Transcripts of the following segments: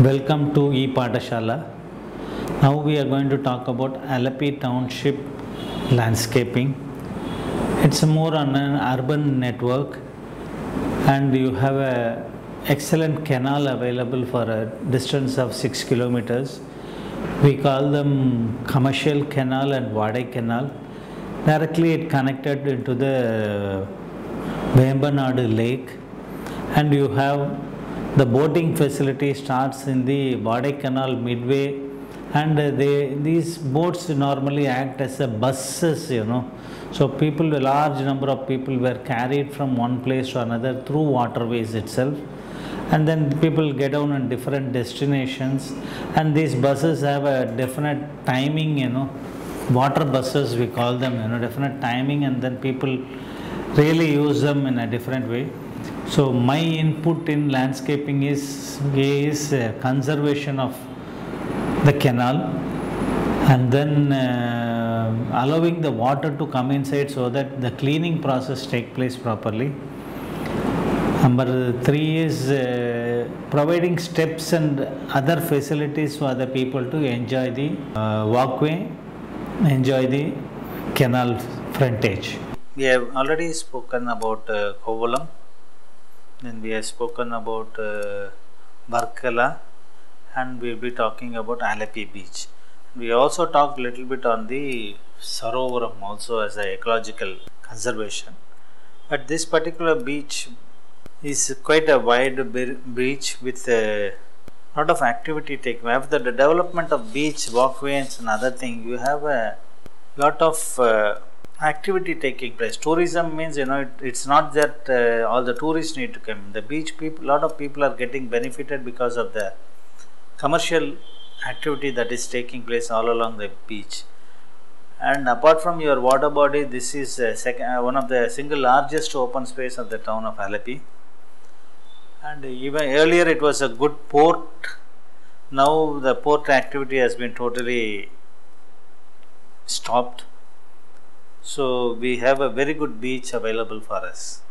Welcome to e-Pathashala. Now we are going to talk about Alleppey Township landscaping. It's more on an urban network, and you have a excellent canal available for a distance of 6 kilometers. We call them Commercial Canal and Vadai Canal. Directly it connected into the Vembanadu Lake, and you have the boating facility starts in the Vadai Canal midway, and these boats normally act as a buses, So a large number of people were carried from one place to another through waterways itself, and then people get down in different destinations, and these buses have a definite timing, water buses we call them, definite timing, and then people really use them in a different way. So my input in landscaping is conservation of the canal, and then allowing the water to come inside so that the cleaning process take place properly. Number 3 is providing steps and other facilities for the people to enjoy the walkway, enjoy the canal frontage. We have already spoken about Kovalam. Then we have spoken about Varkala, and we will be talking about Alleppey beach. We also talked a little bit on the Sarovaram also as a ecological conservation. But this particular beach is quite a wide beach with a lot of activity taking. After the development of beach, walkways and other thing, you have a lot of activity taking place. Tourism means, it's not that all the tourists need to come. The beach people, lot of people are getting benefited because of the commercial activity that is taking place all along the beach. And apart from your water body, this is one of the single largest open space of the town of Alleppey. And even earlier it was a good port. Now the port activity has been totally stopped. So we have a very good beach available for us.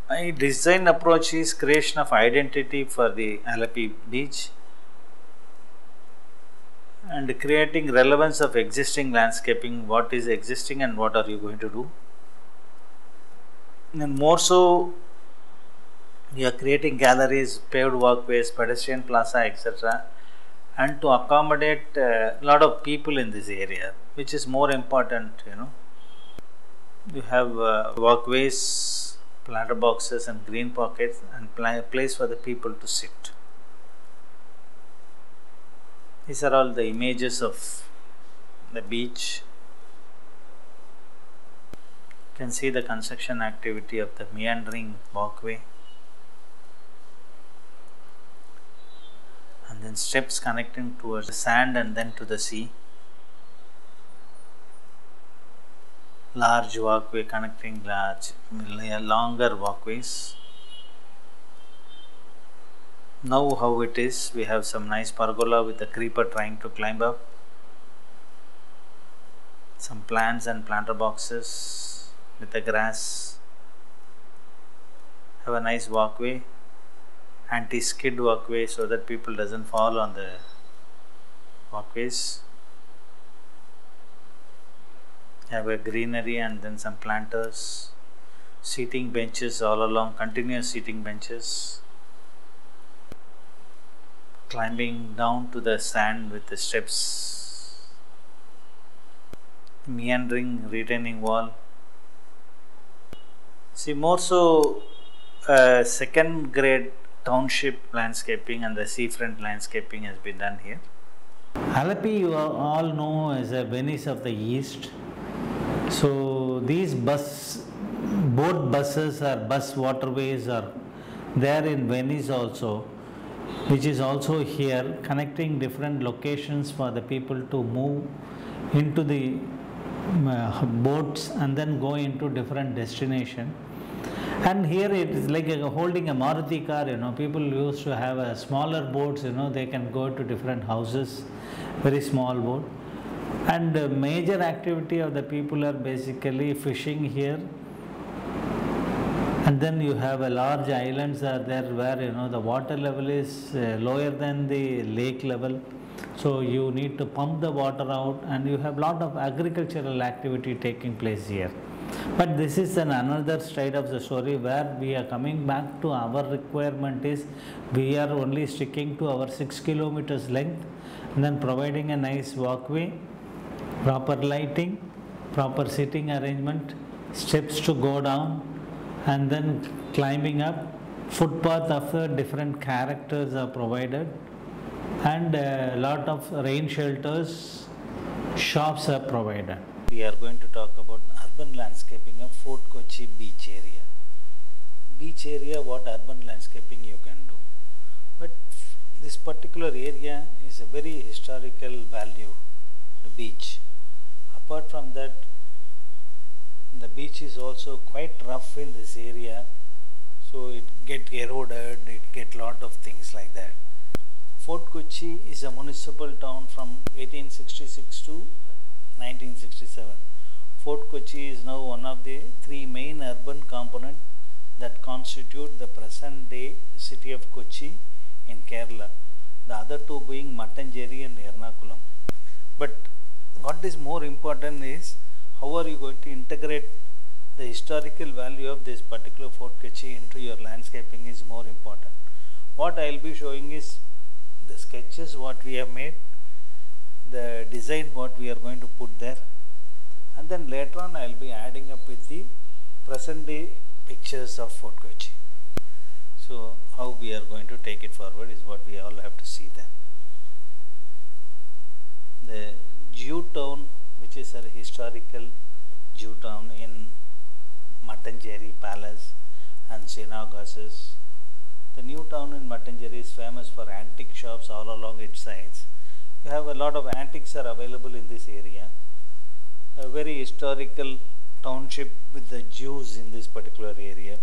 My design approach is creation of identity for the Alleppey beach and creating relevance of existing landscaping, what is existing and what are you going to do. And more so, you are creating galleries, paved walkways, pedestrian plaza, etc. and to accommodate a lot of people in this area, which is more important, You have walkways, planter boxes and green pockets, and place for the people to sit. These are all the images of the beach. You can see the construction activity of the meandering walkway, and then steps connecting towards the sand and then to the sea. Large walkway connecting longer walkways. Now how it is, we have some nice pergola with a creeper trying to climb up, some plants and planter boxes with the grass. Have a nice walkway, anti-skid walkway so that people doesn't fall on the walkways. Have a greenery and then some planters, seating benches all along, continuous seating benches, climbing down to the sand with the steps, meandering retaining wall. See, more so second grade township landscaping and the seafront landscaping has been done here. Alleppey you all know as a Venice of the East. So these boat buses or bus waterways are there in Venice also, which is also here, connecting different locations for the people to move into the boats and then go into different destination. And here it is like holding a Maruti car, people used to have a smaller boats, they can go to different houses, very small boat. And the major activity of the people are basically fishing here and then you have a large islands are there where the water level is lower than the lake level, so you need to pump the water out, and you have lot of agricultural activity taking place here. But this is another side of the story where we are coming back to our requirement is we are only sticking to our 6 kilometers length, and then providing a nice walkway, proper lighting, proper sitting arrangement, steps to go down, and then climbing up. Footpath of different characters are provided, and a lot of rain shelters, shops are provided. We are going to talk about urban landscaping of Fort Kochi beach area. Beach area, what urban landscaping you can do. But this particular area is a very historical value, the beach. Apart from that, the beach is also quite rough in this area, so it get eroded, it get lot of things like that. Fort Kochi is a municipal town from 1866 to 1967. Fort Kochi is now one of the three main urban components that constitute the present day city of Kochi in Kerala, the other two being Mattancherry and Ernakulam. But what is more important is how are you going to integrate the historical value of this particular Fort Kochi into your landscaping is more important. What I will be showing is the sketches what we have made, the design what we are going to put there, and then later on I will be adding up with the present day pictures of Fort Kochi. So how we are going to take it forward is what we all have to see then. The Jew town, which is a historical Jew town in Mattancherry Palace and synagogues. The new town in Mattancherry is famous for antique shops all along its sides. You have a lot of antiques are available in this area. A very historical township with the Jews in this particular area.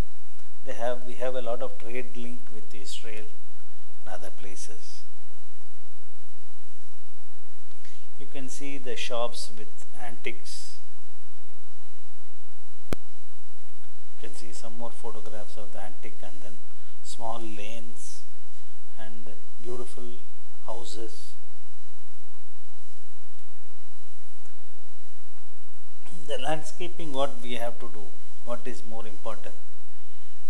We have a lot of trade link with Israel and other places. You can see the shops with antiques. You can see some more photographs of the antique, and then small lanes and beautiful houses. The landscaping, what we have to do, what is more important?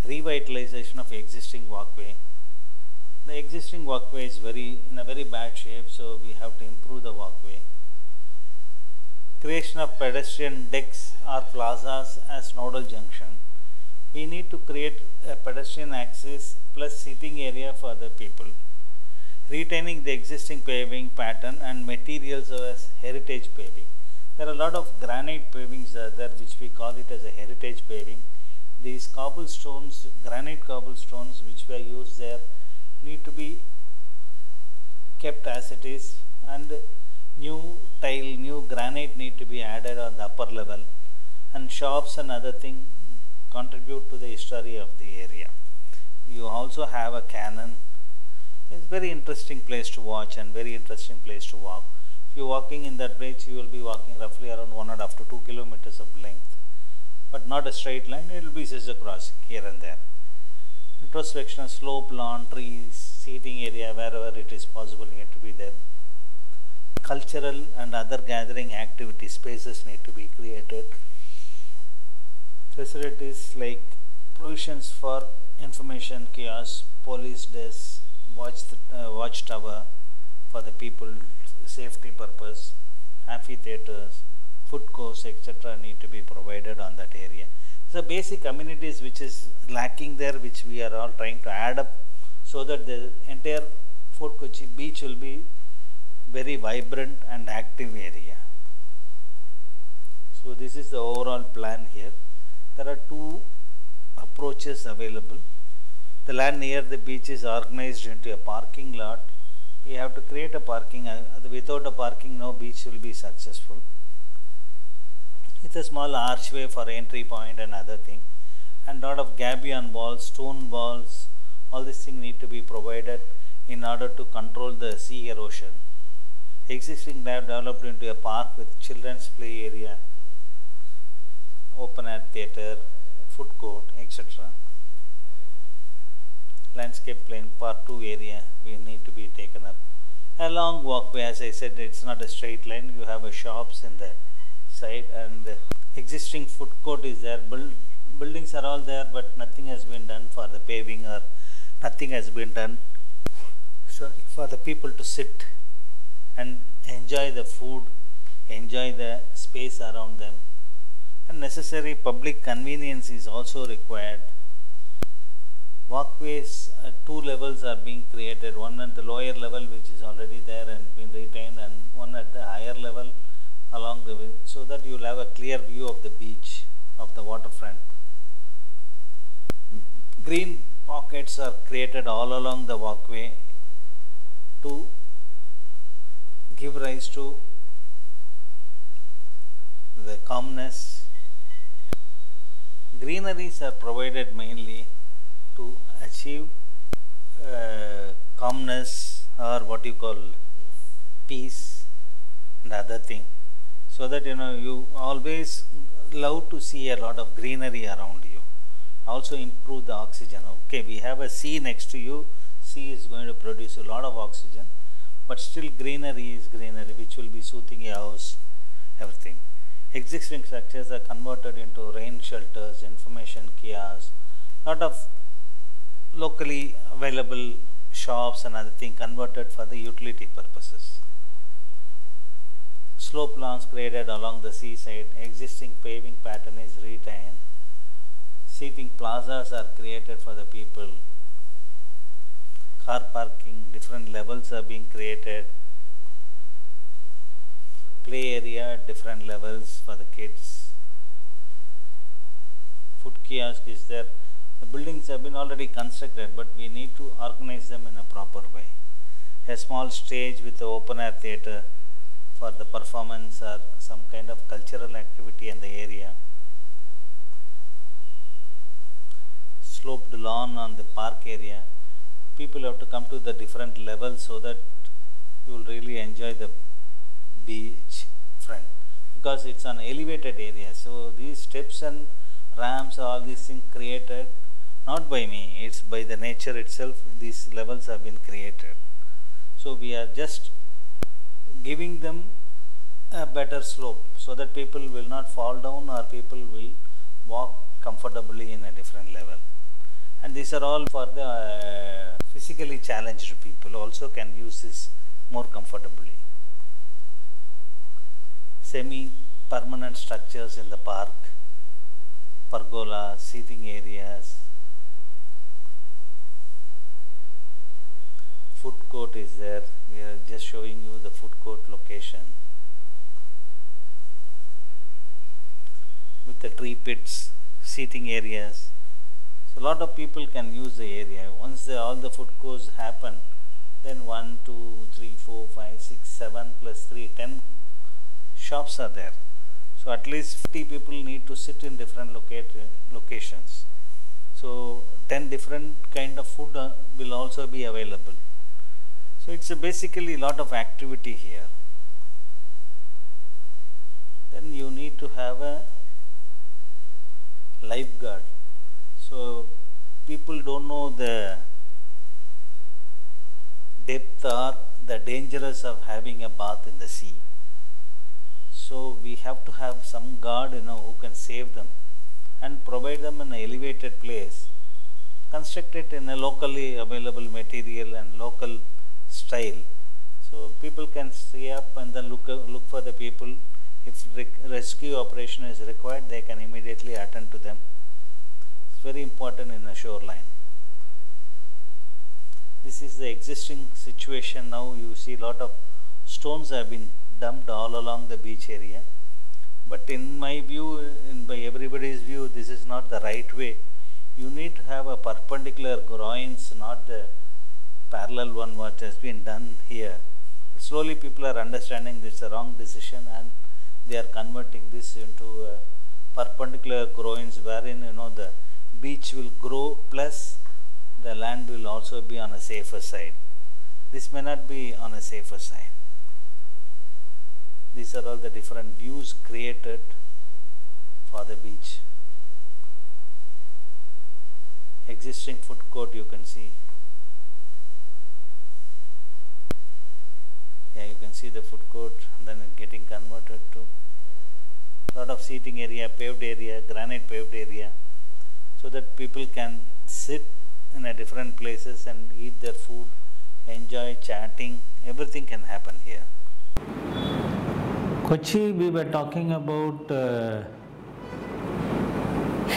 Revitalization of existing walkway. The existing walkway is in a very bad shape, so we have to improve the walkway. Creation of pedestrian decks or plazas as nodal junction. We need to create a pedestrian access plus seating area for the people. Retaining the existing paving pattern and materials as heritage paving. There are a lot of granite pavings there which we call it as a heritage paving. These cobblestones, granite cobblestones which were used there need to be kept as it is, and new tile, new granite need to be added on the upper level, and shops and other things contribute to the history of the area. You also have a cannon. It's a very interesting place to watch and very interesting place to walk. If you're walking in that bridge, you will be walking roughly around 1.5 to 2 kilometers of length, but not a straight line. It will be just a crossing here and there. Introspection of slope, lawn, trees, seating area wherever it is possible need to be there. Cultural and other gathering activity spaces need to be created. Facilities like provisions for information kiosks, police desks, watchtower for the people safety purpose, amphitheaters, food courts, etc. need to be provided on that area. So basic amenities which is lacking there, which we are all trying to add up, so that the entire Fort Kochi beach will be very vibrant and active area. So this is the overall plan here. There are two approaches available. The land near the beach is organized into a parking lot. We have to create a parking. Without a parking, no beach will be successful. It's a small archway for entry point and other thing, and lot of gabion walls, stone walls, all these things need to be provided in order to control the sea erosion. Existing lab developed into a park with children's play area, open air theatre, food court, etc. landscape plane part 2 area we need to be taken up. A long walkway, as I said, it's not a straight line. You have a shops in the side, and the existing food court is there. Buildings are all there, but nothing has been done for the paving, or nothing has been done for the people to sit and enjoy the food, enjoy the space around them. And necessary public convenience is also required. Walkways at 2 levels are being created, one at the lower level which is already there and been retained, and one at the higher level along the way, so that you will have a clear view of the beach, of the waterfront. Green pockets are created all along the walkway to give rise to the calmness. Greeneries are provided mainly to achieve calmness, or what you call peace and other thing, so that you always love to see a lot of greenery around you. Also improve the oxygen. Okay, we have a sea next to you. Sea is going to produce a lot of oxygen, but still greenery is greenery, which will be soothing your house, everything. Existing structures are converted into rain shelters, information kiosks, lot of locally available shops and other things converted for the utility purposes. Slope lawns created along the seaside. Existing paving pattern is retained. Seating plazas are created for the people. Car parking, different levels are being created. Play area, different levels for the kids. Food kiosk is there. The buildings have been already constructed, but we need to organize them in a proper way. A small stage with the open air theatre for the performance or some kind of cultural activity in the area. Sloped lawn on the park area. People have to come to the different levels so that you will really enjoy the beach front, because it's an elevated area. So these steps and ramps, all these things created not by me, it's by the nature itself. These levels have been created. So we are just giving them a better slope so that people will not fall down, or people will walk comfortably in a different level. And these are all for the physically challenged people also can use this more comfortably. Semi-permanent structures in the park, pergolas, seating areas. Food court is there. We are just showing you the food court location with the tree pits, seating areas. So a lot of people can use the area. Once all the food courts happen, then 1, 2, 3, 4, 5, 6, 7 plus 3, 10 shops are there. So at least 50 people need to sit in different locations. So 10 different kind of food will also be available. So it's basically a lot of activity here. Then you need to have a lifeguard. So people don't know the depth or the dangers of having a bath in the sea. So we have to have some guard who can save them and provide them an elevated place, construct it in a locally available material and local style, so people can stay up and then look for the people. If rescue operation is required, they can immediately attend to them. It's very important in a shoreline. This is the existing situation. Now you see a lot of stones have been dumped all along the beach area, but in my view, by everybody's view, this is not the right way. You need to have a perpendicular groins, not the parallel one what has been done here. Slowly people are understanding this is a wrong decision, and they are converting this into a perpendicular groins, wherein the beach will grow plus the land will also be on a safer side. This may not be on a safer side. These are all the different views created for the beach. Existing food court you can see. see the food court, and then getting converted to lot of seating area, paved area, granite paved area, so that people can sit in a different places and eat their food, enjoy chatting, everything can happen here. Kochi, we were talking about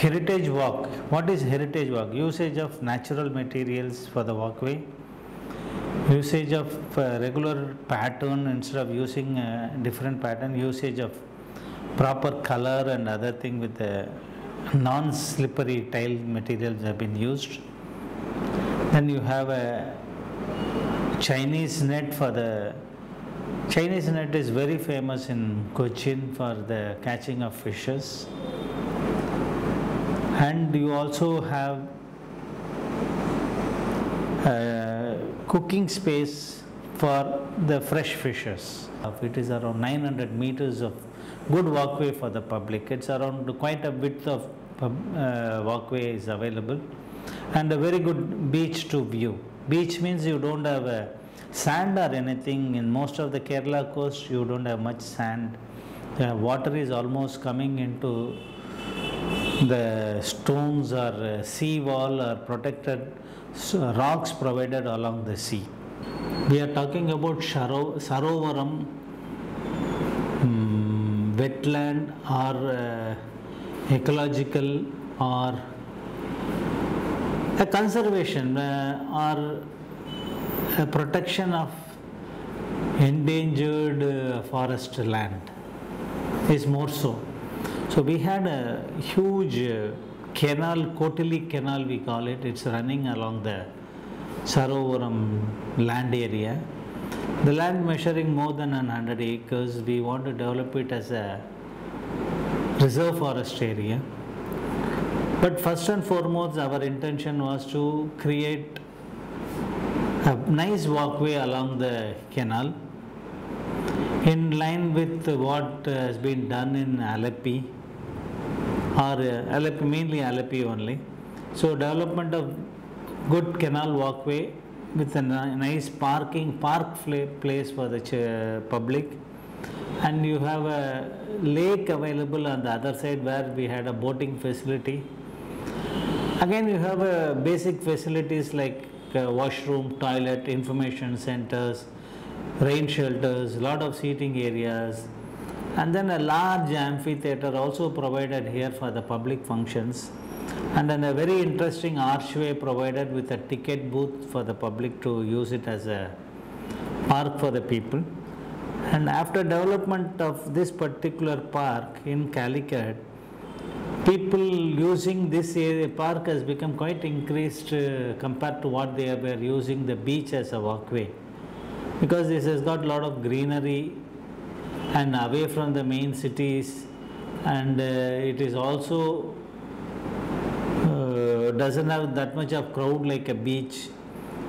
heritage walk. What is heritage walk? Usage of natural materials for the walkway, usage of regular pattern instead of using different pattern, usage of proper color and other thing with the non-slippery tile materials have been used. Then you have a Chinese net for the Chinese net is very famous in Cochin for the catching of fishes, and you also have cooking space for the fresh fishes. It is around 900 meters of good walkway for the public. It's around quite a width of walkway is available, and a very good beach to view. Beach means you don't have sand or anything. In most of the Kerala coast you don't have much sand. The water is almost coming into the stones or sea wall or protected rocks provided along the sea. We are talking about Sarovaram wetland or ecological or a conservation or a protection of endangered forest land is more so. So we had a huge canal, Kotili canal we call it. It's running along the Sarovaram land area. The land measuring more than 100 acres. We want to develop it as a reserve forest area. But first and foremost, our intention was to create a nice walkway along the canal in line with what has been done in Alleppey, or Alleppey, mainly Alleppey only. So development of good canal walkway with a nice park place for the public, and you have a lake available on the other side where we had a boating facility. Again, you have basic facilities like washroom, toilet, information centers, rain shelters, lot of seating areas, and then a large amphitheater also provided here for the public functions, and then a very interesting archway provided with a ticket booth for the public to use it as a park for the people. And after development of this particular park in Calicut, people using this area, park has become quite increased compared to what they were using the beach as a walkway, because this has got a lot of greenery and away from the main cities, and it is also doesn't have that much of crowd like a beach,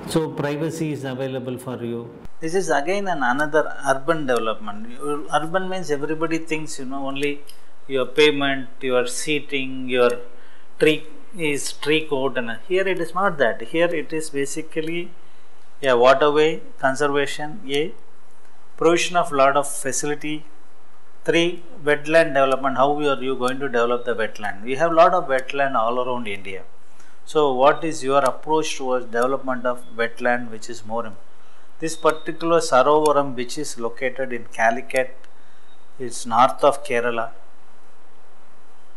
so privacy is available for you. This is again another urban development. Urban means everybody thinks only your pavement, your seating, your tree coat, and here it is not that. Here it is basically a waterway conservation, a provision of lot of facility. 3, wetland development. How are you going to develop the wetland? We have lot of wetland all around India. So what is your approach towards development of wetland, which is more important? This particular Sarovaram, which is located in Calicut, is north of Kerala.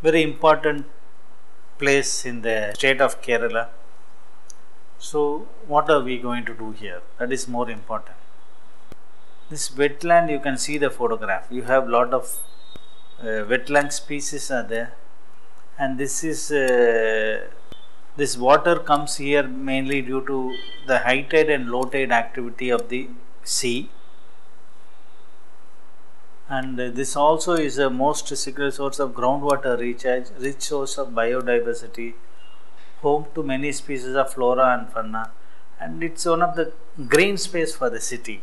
Very important place in the state of Kerala. So what are we going to do here? That is more important. This wetland, you can see the photograph. You have lot of wetland species are there, and this is this water comes here mainly due to the high tide and low tide activity of the sea, and this also is a most secure source of groundwater recharge, rich source of biodiversity, home to many species of flora and fauna, and it's one of the green space for the city.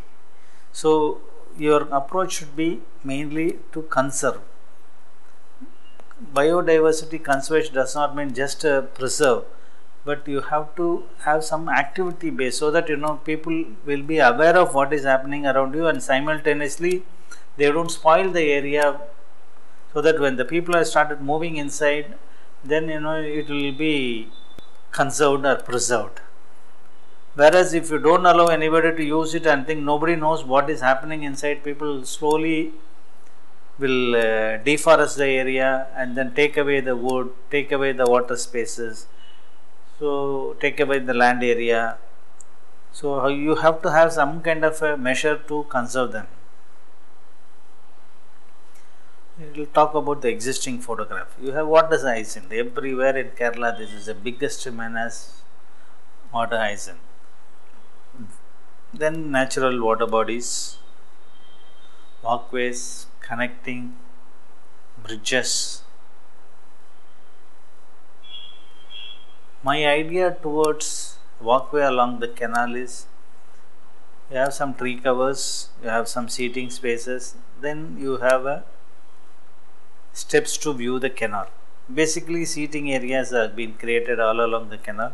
So your approach should be mainly to conserve. Biodiversity conservation does not mean just preserve. but you have to have some activity base so that people will be aware of what is happening around you, and simultaneously they don't spoil the area, so that when the people have started moving inside, then it will be conserved or preserved. Whereas if you don't allow anybody to use it and think nobody knows what is happening inside, people slowly will deforest the area and then take away the wood, take away the water spaces, so take away the land area. So you have to have some kind of a measure to conserve them. We will talk about the existing photograph. You have water hyacinth everywhere in Kerala. This is the biggest menace, water hyacinth. Then natural water bodies, walkways, connecting, bridges. My idea towards walkway along the canal is, you have some tree covers, you have some seating spaces, then you have steps to view the canal. Basically seating areas have been created all along the canal.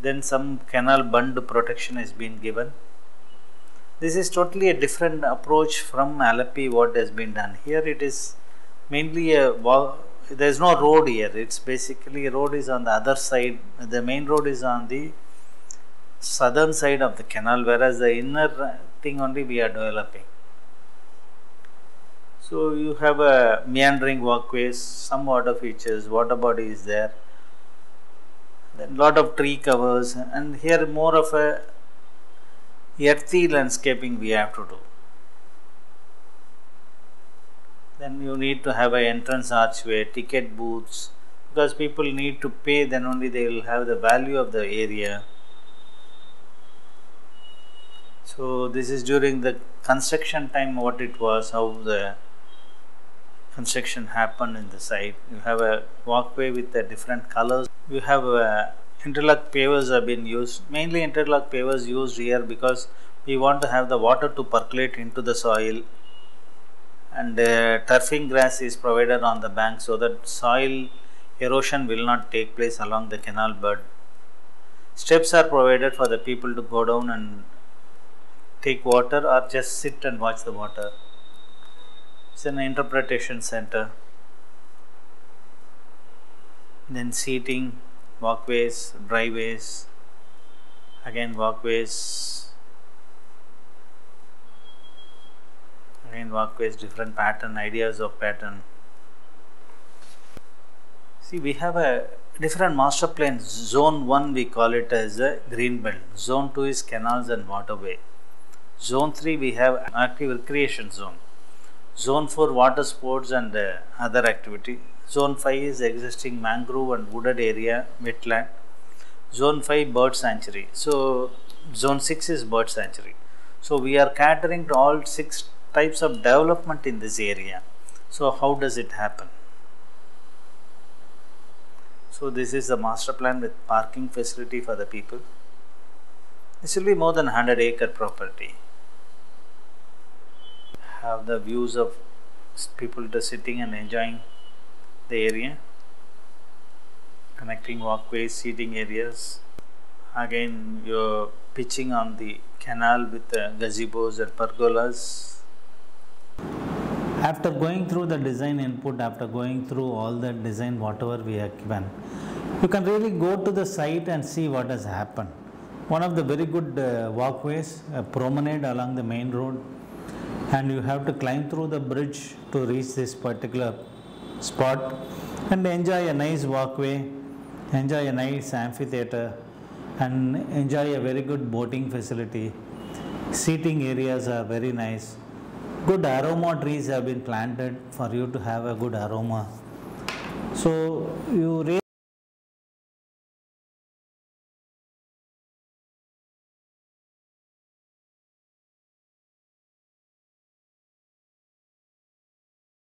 Then some canal bund protection has been given. This is totally a different approach from Alleppey what has been done. Here it is mainly there is no road here. It's basically road is on the other side. The main road is on the southern side of the canal, whereas the inner thing only we are developing. So you have a meandering walkways, some water features, water body is there, then lot of tree covers, and here more of a earthy landscaping we have to do. Then you need to have an entrance archway, ticket booths, because people need to pay, then only they will have the value of the area. So this is during the construction time what it was, how the construction happened in the site. You have a walkway with the different colors. You have interlock pavers have been used, mainly interlock pavers used here because we want to have the water to percolate into the soil, and turfing grass is provided on the bank so that soil erosion will not take place along the canal bed. Steps are provided for the people to go down and take water or just sit and watch the water. It's an interpretation center. Then seating, walkways, driveways, again walkways, different pattern, ideas of pattern. See, we have a different master plan. Zone 1 we call it as a green belt. Zone 2 is canals and waterway. Zone 3 we have active recreation zone. Zone 4 water sports and other activity. Zone 5 is existing mangrove and wooded area, wetland. Zone 5 bird sanctuary. So Zone 6 is bird sanctuary. So we are catering to all 6 types of development in this area. So how does it happen? So this is the master plan with parking facility for the people. This will be more than 100-acre property. Have the views of people just sitting and enjoying the area. Connecting walkways, seating areas. Again, you're pitching on the canal with gazebos and pergolas. After going through the design input, after going through all the design whatever we have given, you can really go to the site and see what has happened. One of the very good walkways, a promenade along the main road, and you have to climb through the bridge to reach this particular spot and enjoy a nice walkway, enjoy a nice amphitheater, and enjoy a very good boating facility. Seating areas are very nice. Good aroma trees have been planted for you to have a good aroma. So you really